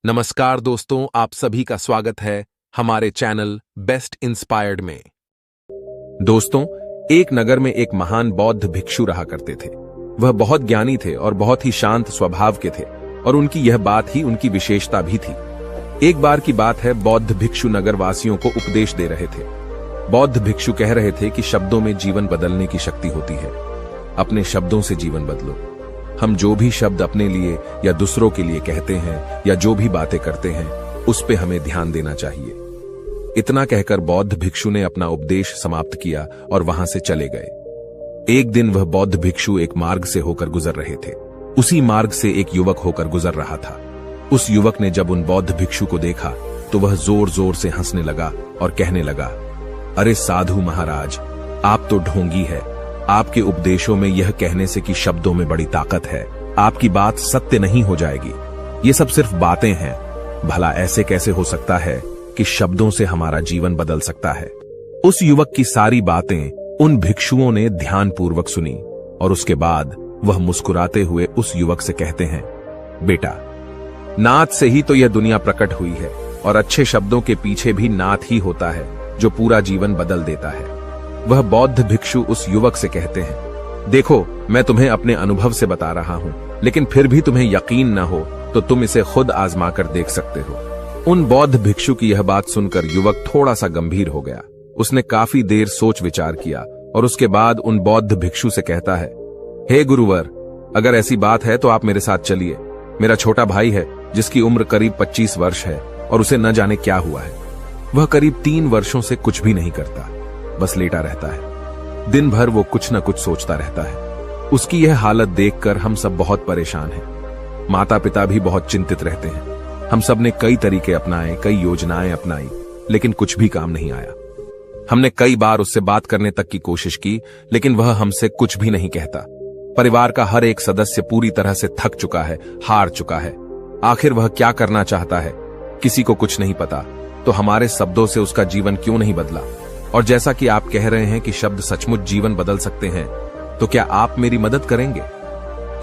नमस्कार दोस्तों, आप सभी का स्वागत है हमारे चैनल बेस्ट इंस्पायर्ड में। दोस्तों, एक नगर में एक महान बौद्ध भिक्षु रहा करते थे। वह बहुत ज्ञानी थे और बहुत ही शांत स्वभाव के थे और उनकी यह बात ही उनकी विशेषता भी थी। एक बार की बात है, बौद्ध भिक्षु नगर वासियों को उपदेश दे रहे थे। बौद्ध भिक्षु कह रहे थे कि शब्दों में जीवन बदलने की शक्ति होती है। अपने शब्दों से जीवन बदलो। हम जो भी शब्द अपने लिए या दूसरों के लिए कहते हैं या जो भी बातें करते हैं, उस पे हमें ध्यान देना चाहिए। इतना कहकर बौद्ध भिक्षु ने अपना उपदेश समाप्त किया और वहां से चले गए। एक दिन वह बौद्ध भिक्षु एक मार्ग से होकर गुजर रहे थे। उसी मार्ग से एक युवक होकर गुजर रहा था। उस युवक ने जब उन बौद्ध भिक्षु को देखा तो वह जोर जोर से हंसने लगा और कहने लगा, अरे साधु महाराज, आप तो ढोंगी है। आपके उपदेशों में यह कहने से कि शब्दों में बड़ी ताकत है, आपकी बात सत्य नहीं हो जाएगी। ये सब सिर्फ बातें हैं। भला ऐसे कैसे हो सकता है कि शब्दों से हमारा जीवन बदल सकता है? उस युवक की सारी बातें उन भिक्षुओं ने ध्यानपूर्वक सुनी और उसके बाद वह मुस्कुराते हुए उस युवक से कहते हैं, बेटा, नाद से ही तो यह दुनिया प्रकट हुई है और अच्छे शब्दों के पीछे भी नाद ही होता है जो पूरा जीवन बदल देता है। वह बौद्ध भिक्षु उस युवक से कहते हैं, देखो, मैं तुम्हें अपने अनुभव से बता रहा हूं, लेकिन फिर भी तुम्हें यकीन न हो तो तुम इसे खुद आजमा कर देख सकते हो। उन बौद्ध भिक्षु की यह बात सुनकर युवक थोड़ा सा गंभीर हो गया। उसने काफी देर सोच विचार किया और उसके बाद उन बौद्ध भिक्षु से कहता है, हे गुरुवर, अगर ऐसी बात है तो आप मेरे साथ चलिए। मेरा छोटा भाई है जिसकी उम्र करीब 25 वर्ष है और उसे न जाने क्या हुआ है। वह करीब 3 वर्षों से कुछ भी नहीं करता, बस लेटा रहता है। दिन भर वो कुछ न कुछ सोचता रहता है। उसकी यह हालत देखकर हम सब बहुत परेशान हैं। माता पिता भी बहुत चिंतित रहते हैं। हम सब ने कई तरीके अपनाए, कई योजनाएं अपनाई, लेकिन कुछ भी काम नहीं आया। हमने कई बार उससे बात करने तक की कोशिश की, लेकिन वह हमसे कुछ भी नहीं कहता। परिवार का हर एक सदस्य पूरी तरह से थक चुका है, हार चुका है। आखिर वह क्या करना चाहता है, किसी को कुछ नहीं पता। तो हमारे शब्दों से उसका जीवन क्यों नहीं बदला? और जैसा कि आप कह रहे हैं कि शब्द सचमुच जीवन बदल सकते हैं, तो क्या आप मेरी मदद करेंगे?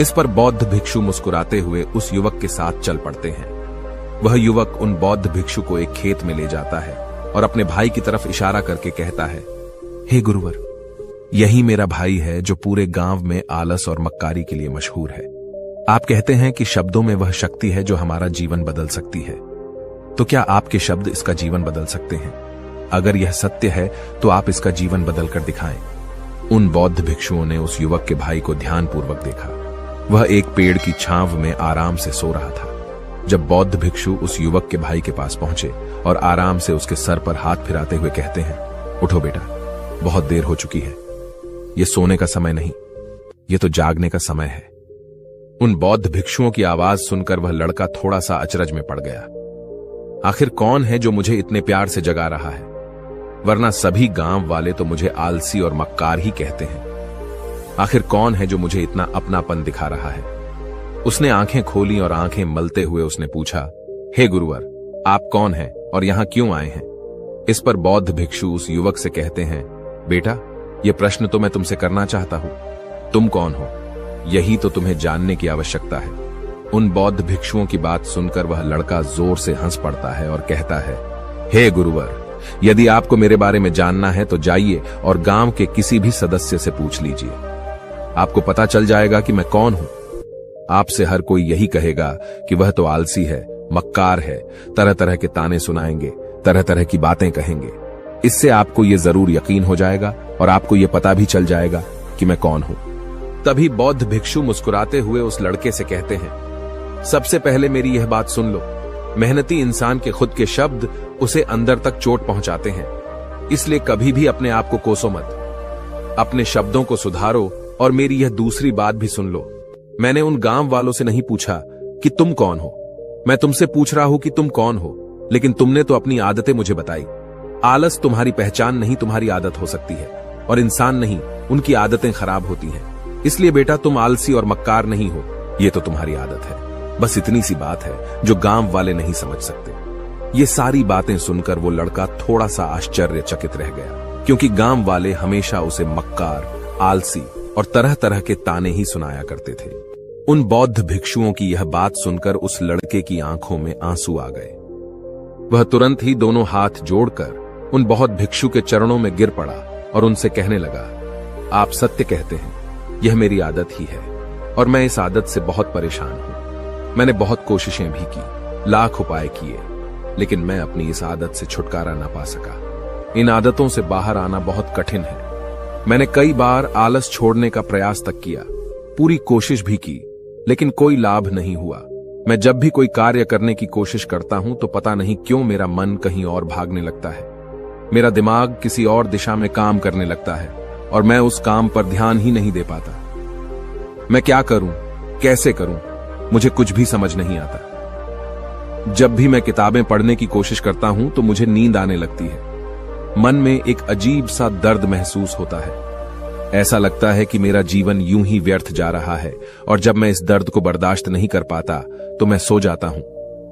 इस पर बौद्ध भिक्षु मुस्कुराते हुए उस युवक के साथ चल पड़ते हैं। वह युवक उन बौद्ध भिक्षु को एक खेत में ले जाता है और अपने भाई की तरफ इशारा करके कहता है, हे गुरुवर, यही मेरा भाई है जो पूरे गांव में आलस और मक्कारी के लिए मशहूर है। आप कहते हैं कि शब्दों में वह शक्ति है जो हमारा जीवन बदल सकती है। तो क्या आपके शब्द इसका जीवन बदल सकते हैं? अगर यह सत्य है तो आप इसका जीवन बदल कर दिखाएं। उन बौद्ध भिक्षुओं ने उस युवक के भाई को ध्यानपूर्वक देखा। वह एक पेड़ की छांव में आराम से सो रहा था। जब बौद्ध भिक्षु उस युवक के भाई के पास पहुंचे और आराम से उसके सर पर हाथ फिराते हुए कहते हैं, उठो बेटा, बहुत देर हो चुकी है। यह सोने का समय नहीं, यह तो जागने का समय है। उन बौद्ध भिक्षुओं की आवाज सुनकर वह लड़का थोड़ा सा अचरज में पड़ गया। आखिर कौन है जो मुझे इतने प्यार से जगा रहा है? वरना सभी गांव वाले तो मुझे आलसी और मक्कार ही कहते हैं। आखिर कौन है जो मुझे इतना अपनापन दिखा रहा है? उसने आंखें खोली और आंखें मलते हुए उसने पूछा, हे गुरुवर, आप कौन हैं और यहां क्यों आए हैं? इस पर बौद्ध भिक्षु उस युवक से कहते हैं, बेटा, यह प्रश्न तो मैं तुमसे करना चाहता हूं। तुम कौन हो, यही तो तुम्हें जानने की आवश्यकता है। उन बौद्ध भिक्षुओं की बात सुनकर वह लड़का जोर से हंस पड़ता है और कहता है, हे गुरुवर, यदि आपको मेरे बारे में जानना है तो जाइए और गांव के किसी भी सदस्य से पूछ लीजिए। आपको पता चल जाएगा कि मैं कौन हूं। आपसे हर कोई यही कहेगा कि वह तो आलसी है, मक्कार है, तरह तरह के ताने सुनाएंगे, तरह तरह की बातें कहेंगे। इससे आपको यह जरूर यकीन हो जाएगा और आपको यह पता भी चल जाएगा कि मैं कौन हूं। तभी बौद्ध भिक्षु मुस्कुराते हुए उस लड़के से कहते हैं, सबसे पहले मेरी यह बात सुन लो। मेहनती इंसान के खुद के शब्द उसे अंदर तक चोट पहुंचाते हैं, इसलिए कभी भी अपने आप को कोसो मत। अपने शब्दों को सुधारो। और मेरी यह दूसरी बात भी सुन लो। मैंने उन गांव वालों से नहीं पूछा कि तुम कौन हो, मैं तुमसे पूछ रहा हूं कि तुम कौन हो, लेकिन तुमने तो अपनी आदतें मुझे बताई। आलस तुम्हारी पहचान नहीं, तुम्हारी आदत हो सकती है, और इंसान नहीं, उनकी आदतें खराब होती हैं। इसलिए बेटा, तुम आलसी और मक्कार नहीं हो, यह तो तुम्हारी आदत है। बस इतनी सी बात है जो गांव वाले नहीं समझ सकते। ये सारी बातें सुनकर वो लड़का थोड़ा सा आश्चर्यचकित रह गया, क्योंकि गांव वाले हमेशा उसे मक्कार, आलसी और तरह तरह के ताने ही सुनाया करते थे। उन बौद्ध भिक्षुओं की यह बात सुनकर उस लड़के की आंखों में आंसू आ गए। वह तुरंत ही दोनों हाथ जोड़कर उन बौद्ध भिक्षु के चरणों में गिर पड़ा और उनसे कहने लगा, आप सत्य कहते हैं, यह मेरी आदत ही है और मैं इस आदत से बहुत परेशान हूं। मैंने बहुत कोशिशें भी की, लाख उपाय किए, लेकिन मैं अपनी इस आदत से छुटकारा ना पा सका। इन आदतों से बाहर आना बहुत कठिन है। मैंने कई बार आलस छोड़ने का प्रयास तक किया, पूरी कोशिश भी की, लेकिन कोई लाभ नहीं हुआ। मैं जब भी कोई कार्य करने की कोशिश करता हूं तो पता नहीं क्यों मेरा मन कहीं और भागने लगता है। मेरा दिमाग किसी और दिशा में काम करने लगता है और मैं उस काम पर ध्यान ही नहीं दे पाता। मैं क्या करूं, कैसे करूं, मुझे कुछ भी समझ नहीं आता। जब भी मैं किताबें पढ़ने की कोशिश करता हूं तो मुझे नींद आने लगती है। मन में एक अजीब सा दर्द महसूस होता है। ऐसा लगता है कि मेरा जीवन यूं ही व्यर्थ जा रहा है और जब मैं इस दर्द को बर्दाश्त नहीं कर पाता तो मैं सो जाता हूं,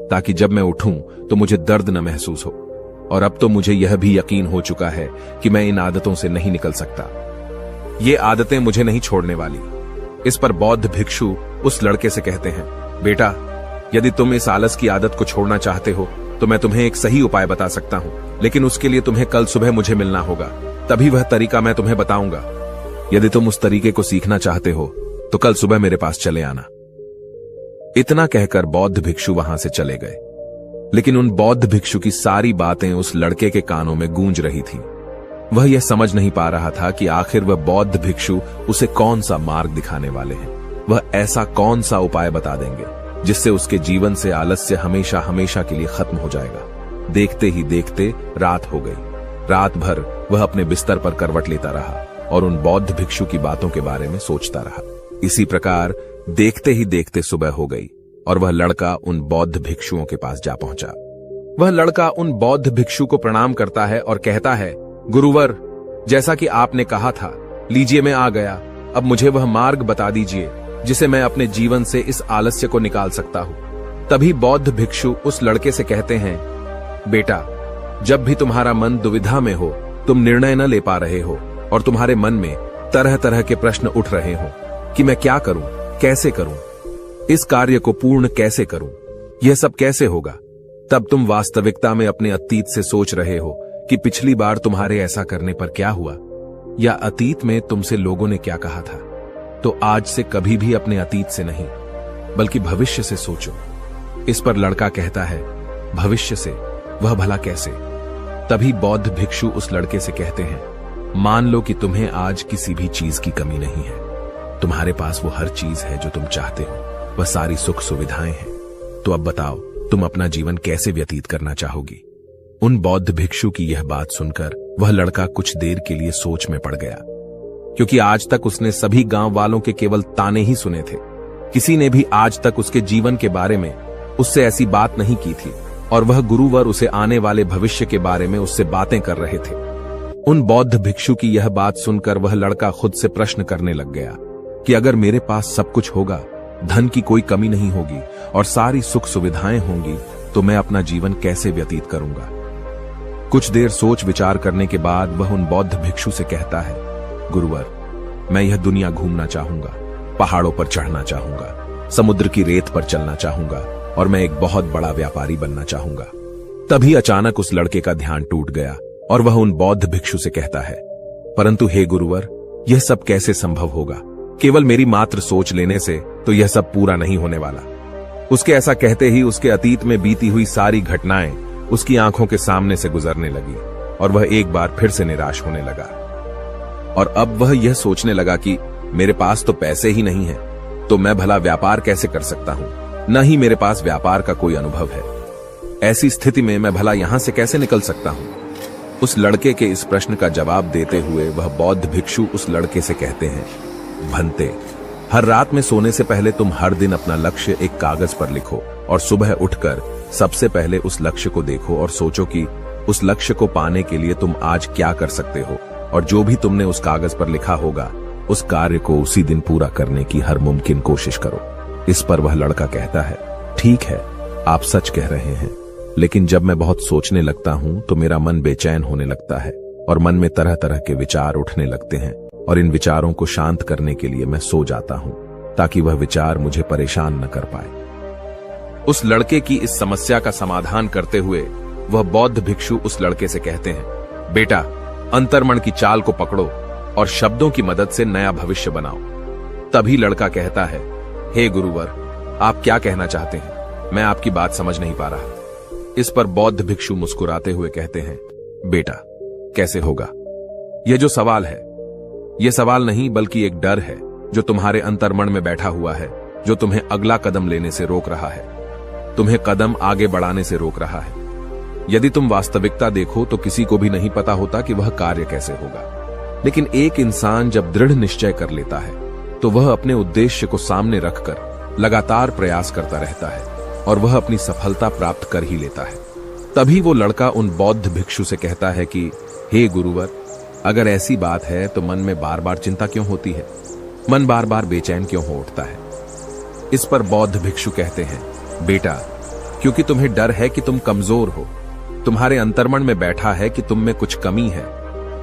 ताकि जब मैं उठूं तो मुझे दर्द न महसूस हो। और अब तो मुझे यह भी यकीन हो चुका है कि मैं इन आदतों से नहीं निकल सकता। ये आदतें मुझे नहीं छोड़ने वाली। इस पर बौद्ध भिक्षु उस लड़के से कहते हैं, बेटा, यदि तुम इस आलस की आदत को छोड़ना चाहते हो तो मैं तुम्हें एक सही उपाय बता सकता हूं, लेकिन उसके लिए तुम्हें कल सुबह मुझे मिलना होगा, तभी वह तरीका मैं तुम्हें बताऊंगा। यदि तुम उस तरीके को सीखना चाहते हो तो कल सुबह मेरे पास चले आना। इतना कहकर बौद्ध भिक्षु वहां से चले गए, लेकिन उन बौद्ध भिक्षु की सारी बातें उस लड़के के कानों में गूंज रही थीं। वह यह समझ नहीं पा रहा था कि आखिर वह बौद्ध भिक्षु उसे कौन सा मार्ग दिखाने वाले हैं। वह ऐसा कौन सा उपाय बता देंगे जिससे उसके जीवन से आलस्य हमेशा हमेशा के लिए खत्म हो जाएगा। देखते ही देखते रात हो गई। रात भर वह अपने बिस्तर पर करवट लेता रहा और उन बौद्ध भिक्षु की बातों के बारे में सोचता रहा। इसी प्रकार देखते ही देखते सुबह हो गई और वह लड़का उन बौद्ध भिक्षुओं के पास जा पहुंचा। वह लड़का उन बौद्ध भिक्षु को प्रणाम करता है और कहता है, गुरुवर, जैसा कि आपने कहा था, लीजिए मैं आ गया। अब मुझे वह मार्ग बता दीजिए जिसे मैं अपने जीवन से इस आलस्य को निकाल सकता हूं। तभी बौद्ध भिक्षु उस लड़के से कहते हैं, बेटा, जब भी तुम्हारा मन दुविधा में हो, तुम निर्णय न ले पा रहे हो और तुम्हारे मन में तरह तरह के प्रश्न उठ रहे हो कि मैं क्या करूं, कैसे करूं, इस कार्य को पूर्ण कैसे करूं, यह सब कैसे होगा, तब तुम वास्तविकता में अपने अतीत से सोच रहे हो कि पिछली बार तुम्हारे ऐसा करने पर क्या हुआ, या अतीत में तुमसे लोगों ने क्या कहा था। तो आज से कभी भी अपने अतीत से नहीं, बल्कि भविष्य से सोचो। इस पर लड़का कहता है, भविष्य से? वह भला कैसे? तभी बौद्ध भिक्षु उस लड़के से कहते हैं, मान लो कि तुम्हें आज किसी भी चीज की कमी नहीं है। तुम्हारे पास वो हर चीज है जो तुम चाहते हो, वह सारी सुख सुविधाएं हैं। तो अब बताओ, तुम अपना जीवन कैसे व्यतीत करना चाहोगी? उन बौद्ध भिक्षु की यह बात सुनकर वह लड़का कुछ देर के लिए सोच में पड़ गया, क्योंकि आज तक उसने सभी गांव वालों के केवल ताने ही सुने थे। किसी ने भी आज तक उसके जीवन के बारे में उससे ऐसी बात नहीं की थी और वह गुरुवर उसे आने वाले भविष्य के बारे में उससे बातें कर रहे थे। उन बौद्ध भिक्षु की यह बात सुनकर वह लड़का खुद से प्रश्न करने लग गया कि अगर मेरे पास सब कुछ होगा, धन की कोई कमी नहीं होगी और सारी सुख सुविधाएं होंगी, तो मैं अपना जीवन कैसे व्यतीत करूंगा? कुछ देर सोच विचार करने के बाद वह उन बौद्ध भिक्षु से कहता है, गुरुवर, मैं यह दुनिया घूमना चाहूंगा, पहाड़ों पर चढ़ना चाहूंगा, समुद्र की रेत पर चलना चाहूंगा और मैं एक बहुत बड़ा व्यापारी बनना चाहूंगा। तभी अचानक उस लड़के का ध्यान टूट गया और वह उन बौद्ध भिक्षु से कहता है, परंतु हे गुरुवर, यह सब कैसे संभव होगा? केवल मेरी मात्र सोच लेने से तो यह सब पूरा नहीं होने वाला। उसके ऐसा कहते ही उसके अतीत में बीती हुई सारी घटनाएं उसकी आंखों के सामने से गुजरने लगी और वह एक बार फिर से निराश होने लगा। और अब वह यह सोचने लगा कि मेरे पास तो पैसे ही नहीं है, तो मैं भला व्यापार कैसे कर सकता हूं? न ही मेरे पास व्यापार का कोई अनुभव है। ऐसी स्थिति में मैं भला यहां से कैसे निकल सकता हूं? उस लड़के के इस प्रश्न का जवाब देते हुए वह बौद्ध भिक्षु उस लड़के से कहते हैं, भंते, हर रात में सोने से पहले तुम हर दिन अपना लक्ष्य एक कागज पर लिखो और सुबह उठकर सबसे पहले उस लक्ष्य को देखो और सोचो कि उस लक्ष्य को पाने के लिए तुम आज क्या कर सकते हो, और जो भी तुमने उस कागज पर लिखा होगा उस कार्य को उसी दिन पूरा करने की हर मुमकिन कोशिश करो। इस पर वह लड़का कहता है, ठीक है, आप सच कह रहे हैं, लेकिन जब मैं बहुत सोचने लगता हूं तो मेरा मन बेचैन होने लगता है और मन में तरह तरह के विचार उठने लगते हैं और इन विचारों को शांत करने के लिए मैं सो जाता हूं। ताकि वह विचार मुझे परेशान न कर पाए। उस लड़के की इस समस्या का समाधान करते हुए वह बौद्ध भिक्षु उस लड़के से कहते हैं, बेटा, अंतर्मन की चाल को पकड़ो और शब्दों की मदद से नया भविष्य बनाओ। तभी लड़का कहता है, हे गुरुवर, आप क्या कहना चाहते हैं? मैं आपकी बात समझ नहीं पा रहा। इस पर बौद्ध भिक्षु मुस्कुराते हुए कहते हैं, बेटा, कैसे होगा? यह जो सवाल है, यह सवाल नहीं बल्कि एक डर है जो तुम्हारे अंतर्मन में बैठा हुआ है, जो तुम्हें अगला कदम लेने से रोक रहा है, तुम्हें कदम आगे बढ़ाने से रोक रहा है। यदि तुम वास्तविकता देखो तो किसी को भी नहीं पता होता कि वह कार्य कैसे होगा, लेकिन एक इंसान जब दृढ़ निश्चय कर लेता है तो वह अपने उद्देश्य को सामने रखकर लगातार प्रयास करता रहता है और वह अपनी सफलता प्राप्त कर ही लेता है। तभी वो लड़का उन बौद्ध भिक्षु से कहता है कि हे गुरुवर, अगर ऐसी बात है तो मन में बार बार चिंता क्यों होती है? मन बार बार बेचैन क्यों हो उठता है? इस पर बौद्ध भिक्षु कहते हैं, बेटा, क्योंकि तुम्हें डर है कि तुम कमजोर हो। तुम्हारे अंतर्मन में बैठा है कि तुम में कुछ कमी है,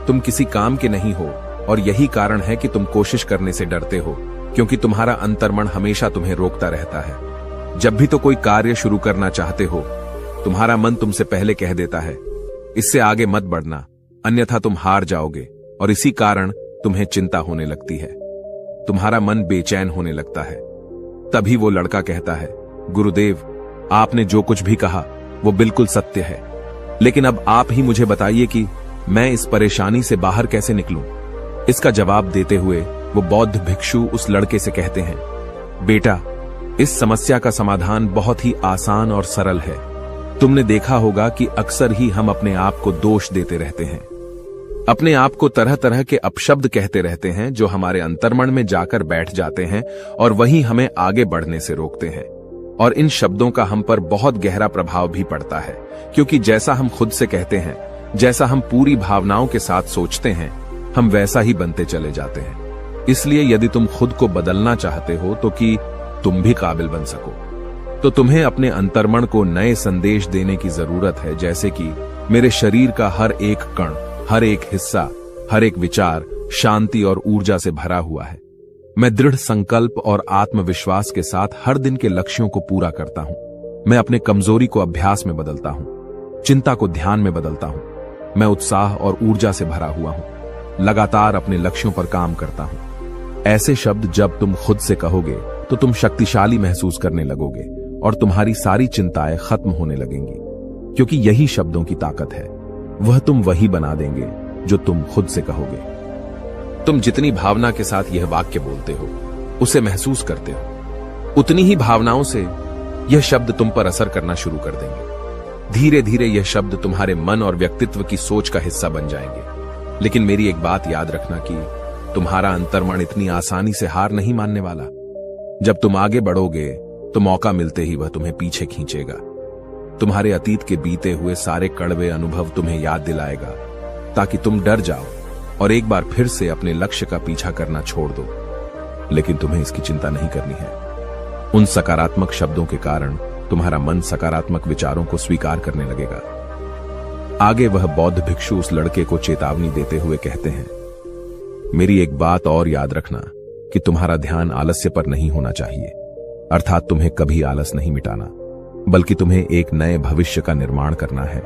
तुम किसी काम के नहीं हो, और यही कारण है कि तुम कोशिश करने से डरते हो, क्योंकि तुम्हारा अंतर्मन हमेशा तुम्हें रोकता रहता है। जब भी तो कोई कार्य शुरू करना चाहते हो, तुम्हारा मन तुमसे पहले कह देता है, इससे आगे मत बढ़ना, अन्यथा तुम हार जाओगे, और इसी कारण तुम्हें चिंता होने लगती है, तुम्हारा मन बेचैन होने लगता है। तभी वो लड़का कहता है, गुरुदेव, आपने जो कुछ भी कहा वो बिल्कुल सत्य है, लेकिन अब आप ही मुझे बताइए कि मैं इस परेशानी से बाहर कैसे निकलूं? इसका जवाब देते हुए वो बौद्ध भिक्षु उस लड़के से कहते हैं, बेटा, इस समस्या का समाधान बहुत ही आसान और सरल है। तुमने देखा होगा कि अक्सर ही हम अपने आप को दोष देते रहते हैं, अपने आप को तरह तरह के अपशब्द कहते रहते हैं जो हमारे अंतर्मन में जाकर बैठ जाते हैं और वही हमें आगे बढ़ने से रोकते हैं। और इन शब्दों का हम पर बहुत गहरा प्रभाव भी पड़ता है, क्योंकि जैसा हम खुद से कहते हैं, जैसा हम पूरी भावनाओं के साथ सोचते हैं, हम वैसा ही बनते चले जाते हैं। इसलिए यदि तुम खुद को बदलना चाहते हो तो कि तुम भी काबिल बन सको, तो तुम्हें अपने अंतर्मन को नए संदेश देने की जरूरत है, जैसे कि मेरे शरीर का हर एक कण, हर एक हिस्सा, हर एक विचार शांति और ऊर्जा से भरा हुआ है। मैं दृढ़ संकल्प और आत्मविश्वास के साथ हर दिन के लक्ष्यों को पूरा करता हूं। मैं अपने कमजोरी को अभ्यास में बदलता हूं, चिंता को ध्यान में बदलता हूं। मैं उत्साह और ऊर्जा से भरा हुआ हूं, लगातार अपने लक्ष्यों पर काम करता हूं। ऐसे शब्द जब तुम खुद से कहोगे तो तुम शक्तिशाली महसूस करने लगोगे और तुम्हारी सारी चिंताएं खत्म होने लगेंगी, क्योंकि यही शब्दों की ताकत है। वह तुम वही बना देंगे जो तुम खुद से कहोगे। तुम जितनी भावना के साथ यह वाक्य बोलते हो, उसे महसूस करते हो, उतनी ही भावनाओं से यह शब्द तुम पर असर करना शुरू कर देंगे। धीरे धीरे यह शब्द तुम्हारे मन और व्यक्तित्व की सोच का हिस्सा बन जाएंगे। लेकिन मेरी एक बात याद रखना कि तुम्हारा अंतर्मन इतनी आसानी से हार नहीं मानने वाला। जब तुम आगे बढ़ोगे तो मौका मिलते ही वह तुम्हें पीछे खींचेगा। तुम्हारे अतीत के बीते हुए सारे कड़वे अनुभव तुम्हें याद दिलाएगा, ताकि तुम डर जाओ और एक बार फिर से अपने लक्ष्य का पीछा करना छोड़ दो। लेकिन तुम्हें इसकी चिंता नहीं करनी है। उन सकारात्मक शब्दों के कारण तुम्हारा मन सकारात्मक विचारों को स्वीकार करने लगेगा। आगे वह बौद्ध भिक्षु उस लड़के को चेतावनी देते हुए कहते हैं, मेरी एक बात और याद रखना कि तुम्हारा ध्यान आलस्य पर नहीं होना चाहिए, अर्थात तुम्हें कभी आलस नहीं मिटाना, बल्कि तुम्हें एक नए भविष्य का निर्माण करना है,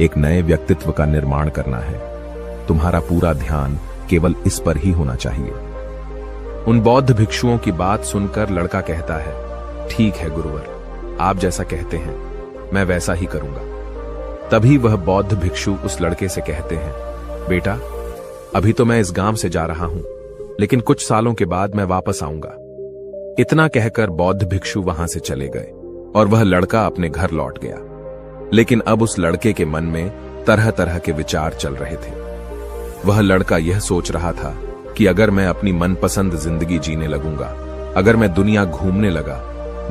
एक नए व्यक्तित्व का निर्माण करना है। तुम्हारा पूरा ध्यान केवल इस पर ही होना चाहिए। उन बौद्ध भिक्षुओं की बात सुनकर लड़का कहता है, ठीक है गुरुवर, आप जैसा कहते हैं मैं वैसा ही करूंगा। तभी वह बौद्ध भिक्षु उस लड़के से कहते हैं, बेटा, अभी तो मैं इस गांव से जा रहा हूं, लेकिन कुछ सालों के बाद मैं वापस आऊंगा। इतना कहकर बौद्ध भिक्षु वहां से चले गए और वह लड़का अपने घर लौट गया। लेकिन अब उस लड़के के मन में तरह तरह के विचार चल रहे थे। वह लड़का यह सोच रहा था कि अगर मैं अपनी मनपसंद जिंदगी जीने लगूंगा, अगर मैं दुनिया घूमने लगा,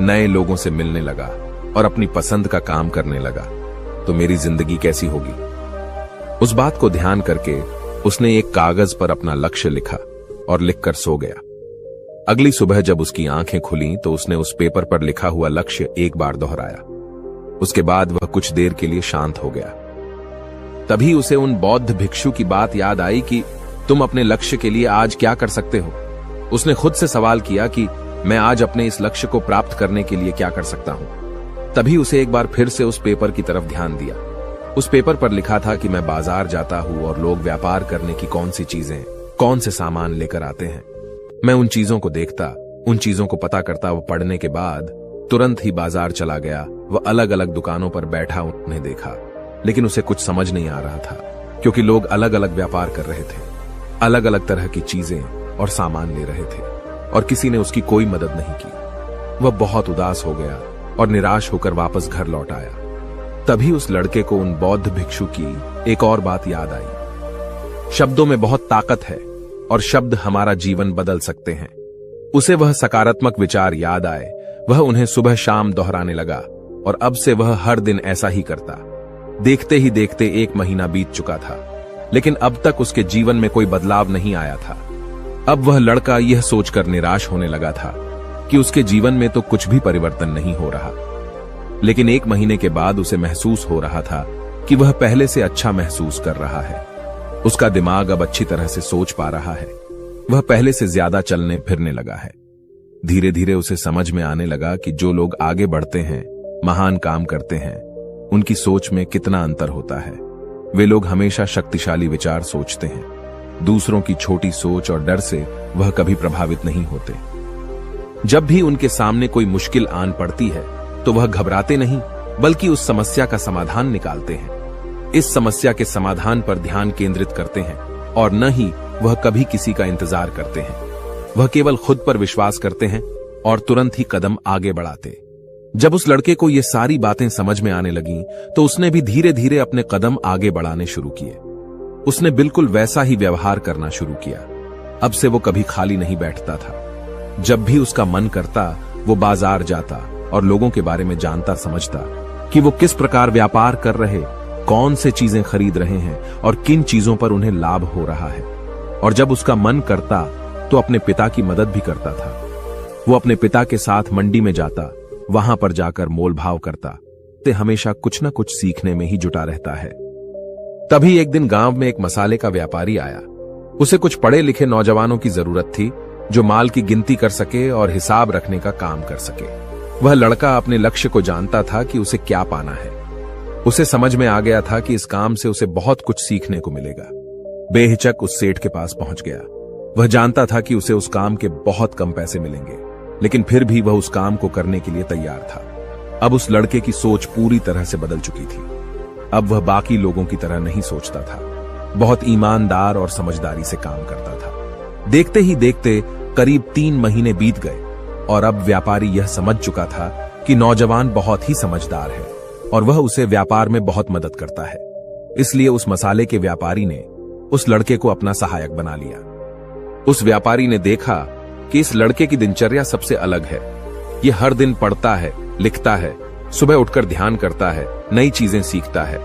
नए लोगों से मिलने लगा और अपनी पसंद का काम करने लगा, तो मेरी जिंदगी कैसी होगी। उस बात को ध्यान करके उसने एक कागज पर अपना लक्ष्य लिखा और लिखकर सो गया। अगली सुबह जब उसकी आंखें खुली तो उसने उस पेपर पर लिखा हुआ लक्ष्य एक बार दोहराया। उसके बाद वह कुछ देर के लिए शांत हो गया। तभी उसे उन बौद्ध भिक्षु की बात याद आई कि तुम अपने लक्ष्य के लिए आज क्या कर सकते हो। उसने खुद से सवाल किया कि मैं आज अपने इस लक्ष्य को प्राप्त करने के लिए क्या कर सकता हूं। तभी उसे एक बार फिर से उस पेपर की तरफ ध्यान दिया। उस पेपर पर लिखा था कि मैं बाजार जाता हूं और लोग व्यापार करने की कौन सी चीजें, कौन से सामान लेकर आते हैं। मैं उन चीजों को देखता, उन चीजों को पता करता। वो पढ़ने के बाद तुरंत ही बाजार चला गया। वह अलग अलग दुकानों पर बैठा उन्हें देखा, लेकिन उसे कुछ समझ नहीं आ रहा था, क्योंकि लोग अलग अलग व्यापार कर रहे थे, अलग अलग तरह की चीजें और सामान ले रहे थे, और किसी ने उसकी कोई मदद नहीं की। वह बहुत उदास हो गया और निराश होकर वापस घर लौट आया। तभी उस लड़के को उन बौद्ध भिक्षु की एक और बात याद आई। शब्दों में बहुत ताकत है और शब्द हमारा जीवन बदल सकते हैं। उसे वह सकारात्मक विचार याद आए। वह उन्हें सुबह शाम दोहराने लगा और अब से वह हर दिन ऐसा ही करता। देखते ही देखते 1 महीना बीत चुका था, लेकिन अब तक उसके जीवन में कोई बदलाव नहीं आया था। अब वह लड़का यह सोचकर निराश होने लगा था कि उसके जीवन में तो कुछ भी परिवर्तन नहीं हो रहा। लेकिन 1 महीने के बाद उसे महसूस हो रहा था कि वह पहले से अच्छा महसूस कर रहा है। उसका दिमाग अब अच्छी तरह से सोच पा रहा है। वह पहले से ज्यादा चलने फिरने लगा है। धीरे धीरे उसे समझ में आने लगा कि जो लोग आगे बढ़ते हैं, महान काम करते हैं, उनकी सोच में कितना अंतर होता है। वे लोग हमेशा शक्तिशाली विचार सोचते हैं। दूसरों की छोटी सोच और डर से वह कभी प्रभावित नहीं होते। जब भी उनके सामने कोई मुश्किल आन पड़ती है तो वह घबराते नहीं, बल्कि उस समस्या का समाधान निकालते हैं। इस समस्या के समाधान पर ध्यान केंद्रित करते हैं और न ही वह कभी किसी का इंतजार करते हैं। वह केवल खुद पर विश्वास करते हैं और तुरंत ही कदम आगे बढ़ाते। जब उस लड़के को ये सारी बातें समझ में आने लगीं, तो उसने भी धीरे धीरे अपने कदम आगे बढ़ाने शुरू किए। उसने बिल्कुल वैसा ही व्यवहार करना शुरू किया। अब से वो कभी खाली नहीं बैठता था। जब भी उसका मन करता, वो बाजार जाता और लोगों के बारे में जानता समझता कि वो किस प्रकार व्यापार कर रहे, कौन से चीजें खरीद रहे हैं और किन चीजों पर उन्हें लाभ हो रहा है। और जब उसका मन करता तो अपने पिता की मदद भी करता था। वो अपने पिता के साथ मंडी में जाता, वहां पर जाकर मोल भाव करता। ते हमेशा कुछ न कुछ सीखने में ही जुटा रहता है। तभी एक दिन गांव में एक मसाले का व्यापारी आया। उसे कुछ पढ़े लिखे नौजवानों की जरूरत थी, जो माल की गिनती कर सके और हिसाब रखने का काम कर सके। वह लड़का अपने लक्ष्य को जानता था कि उसे क्या पाना है। उसे समझ में आ गया था कि इस काम से उसे बहुत कुछ सीखने को मिलेगा। बेहिचक उस सेठ के पास पहुंच गया। वह जानता था कि उसे उस काम के बहुत कम पैसे मिलेंगे, लेकिन फिर भी वह उस काम को करने के लिए तैयार था। अब उस लड़के की सोच पूरी तरह से बदल चुकी थी। अब वह बाकी लोगों की तरह नहीं सोचता था। बहुत ईमानदार और समझदारी से काम करता था। देखते ही देखते करीब 3 महीने बीत गए और अब व्यापारी यह समझ चुका था कि नौजवान बहुत ही समझदार है और वह उसे व्यापार में बहुत मदद करता है। इसलिए उस मसाले के व्यापारी ने उस लड़के को अपना सहायक बना लिया। उस व्यापारी ने देखा कि इस लड़के की दिनचर्या सबसे अलग है। ये हर दिन पढ़ता है, लिखता है, सुबह उठकर ध्यान करता है, नई चीजें सीखता है।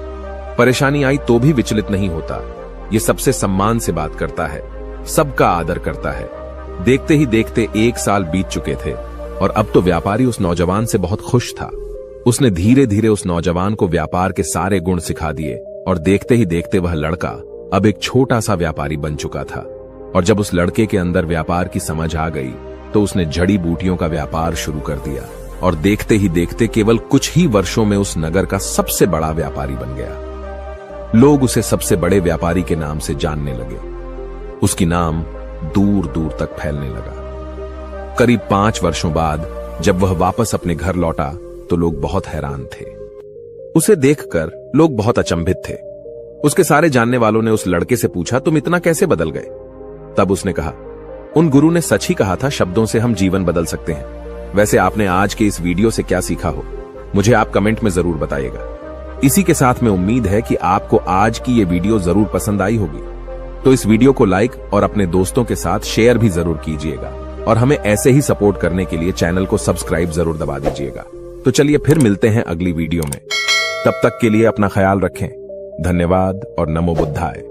परेशानी आई तो भी विचलित नहीं होता। ये सबसे सम्मान से बात करता है, सबका आदर करता है। देखते ही देखते 1 साल बीत चुके थे और अब तो व्यापारी उस नौजवान से बहुत खुश था। उसने धीरे धीरे उस नौजवान को व्यापार के सारे गुण सिखा दिए और देखते ही देखते वह लड़का अब एक छोटा सा व्यापारी बन चुका था। और जब उस लड़के के अंदर व्यापार की समझ आ गई तो उसने जड़ी बूटियों का व्यापार शुरू कर दिया और देखते ही देखते केवल कुछ ही वर्षों में उस नगर का सबसे बड़ा व्यापारी बन गया। लोग उसे सबसे बड़े व्यापारी के नाम से जानने लगे। उसकी नाम दूर दूर तक फैलने लगा। करीब 5 वर्षों बाद जब वह वापस अपने घर लौटा तो लोग बहुत हैरान थे। उसे देखकर लोग बहुत अचंभित थे। उसके सारे जानने वालों ने उस लड़के से पूछा, तुम इतना कैसे बदल गए? तब उसने कहा, उन गुरु ने सच ही कहा था, शब्दों से हम जीवन बदल सकते हैं। वैसे आपने आज के इस वीडियो से क्या सीखा हो, मुझे आप कमेंट में जरूर बताइएगा। इसी के साथ में उम्मीद है कि आपको आज की ये वीडियो जरूर पसंद आई होगी। तो इस वीडियो को लाइक और अपने दोस्तों के साथ शेयर भी जरूर कीजिएगा और हमें ऐसे ही सपोर्ट करने के लिए चैनल को सब्सक्राइब जरूर दबा दीजिएगा। तो चलिए फिर मिलते हैं अगली वीडियो में। तब तक के लिए अपना ख्याल रखें। धन्यवाद और नमो बुद्धाय।